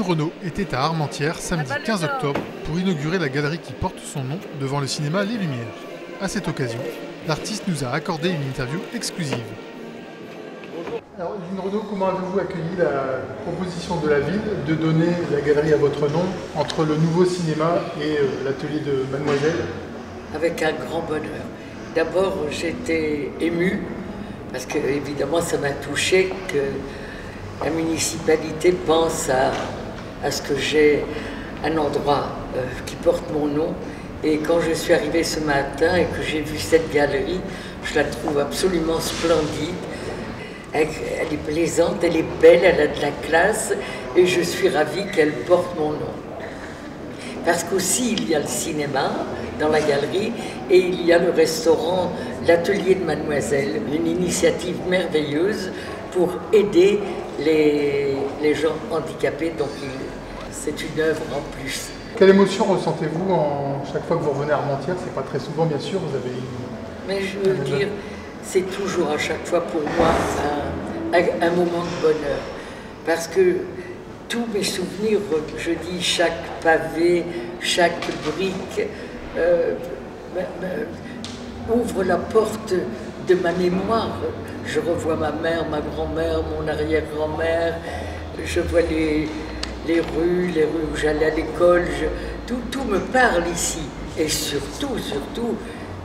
Renaud était à Armentières samedi 15 octobre pour inaugurer la galerie qui porte son nom devant le cinéma Les Lumières. À cette occasion, l'artiste nous a accordé une interview exclusive. Alors, Eline Renaud, comment avez-vous accueilli la proposition de la ville de donner la galerie à votre nom entre le nouveau cinéma et l'atelier de Mademoiselle? Avec un grand bonheur. D'abord, j'étais émue parce que, évidemment, ça m'a touché que la municipalité pense à ce que j'ai un endroit qui porte mon nom. Et quand je suis arrivée ce matin et que j'ai vu cette galerie, je la trouve absolument splendide. Elle est plaisante, elle est belle, elle a de la classe et je suis ravie qu'elle porte mon nom. Parce qu'aussi il y a le cinéma dans la galerie et il y a le restaurant, l'atelier de Mademoiselle, une initiative merveilleuse pour aider les gens handicapés, donc c'est une œuvre en plus. Quelle émotion ressentez-vous chaque fois que vous revenez à Armentières? C'est pas très souvent bien sûr, vous avez Mais je veux dire, c'est toujours à chaque fois pour moi un moment de bonheur. Parce que tous mes souvenirs, je dis chaque pavé, chaque brique, ouvre la porte de ma mémoire. Je revois ma mère, ma grand-mère, mon arrière-grand-mère, je vois les rues où j'allais à l'école, tout me parle ici. Et surtout,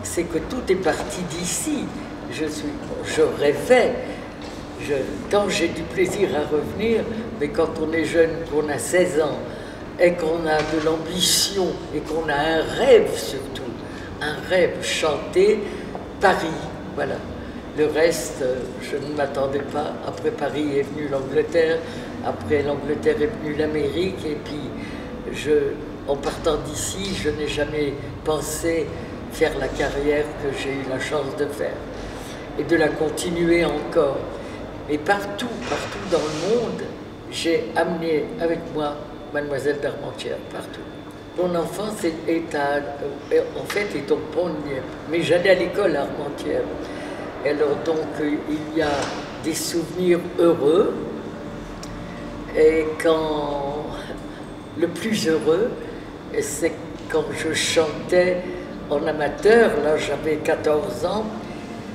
c'est que tout est parti d'ici. Je rêvais, tant j'ai du plaisir à revenir, mais quand on est jeune, qu'on a 16 ans, et qu'on a de l'ambition, et qu'on a un rêve surtout, un rêve chanté, Paris, voilà. Le reste, je ne m'attendais pas. Après Paris est venue l'Angleterre, après l'Angleterre est venue l'Amérique, et puis en partant d'ici, je n'ai jamais pensé faire la carrière que j'ai eu la chance de faire, et de la continuer encore. Et partout dans le monde, j'ai amené avec moi Mademoiselle d'Armentières, partout. Mon enfance en fait est au Pont-de-Nièvre, mais j'allais à l'école à Armentières. Alors donc il y a des souvenirs heureux, et le plus heureux, c'est quand je chantais en amateur, là j'avais 14 ans,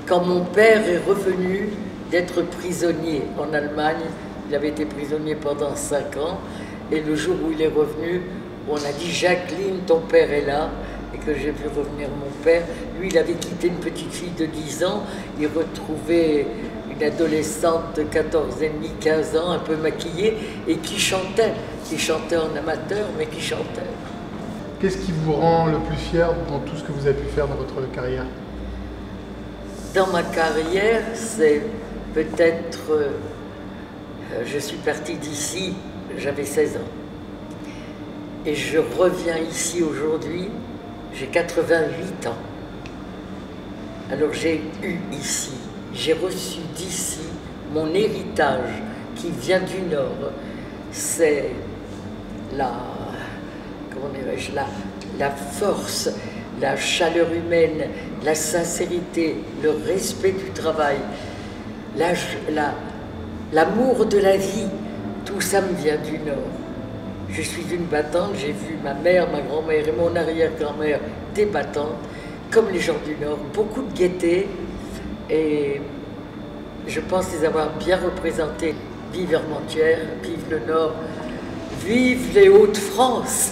quand mon père est revenu d'être prisonnier en Allemagne. Il avait été prisonnier pendant 5 ans, et le jour où il est revenu, on a dit « Jacqueline, ton père est là », et que j'ai vu revenir mon père. Lui, il avait quitté une petite fille de 10 ans, il retrouvait une adolescente de 14 et demi, 15 ans, un peu maquillée, et qui chantait en amateur, mais qui chantait. Qu'est-ce qui vous rend le plus fier dans tout ce que vous avez pu faire dans votre carrière? Dans ma carrière, c'est peut-être... je suis partie d'ici, j'avais 16 ans. Et je reviens ici aujourd'hui, j'ai 88 ans. Alors j'ai eu ici, j'ai reçu d'ici mon héritage qui vient du Nord. C'est la force, la chaleur humaine, la sincérité, le respect du travail, l'amour de la vie, tout ça me vient du Nord. Je suis une battante, j'ai vu ma mère, ma grand-mère et mon arrière-grand-mère des battantes, comme les gens du Nord, beaucoup de gaieté, et je pense les avoir bien représentés. Vive Armentières, vive le Nord, vive les Hauts-de-France.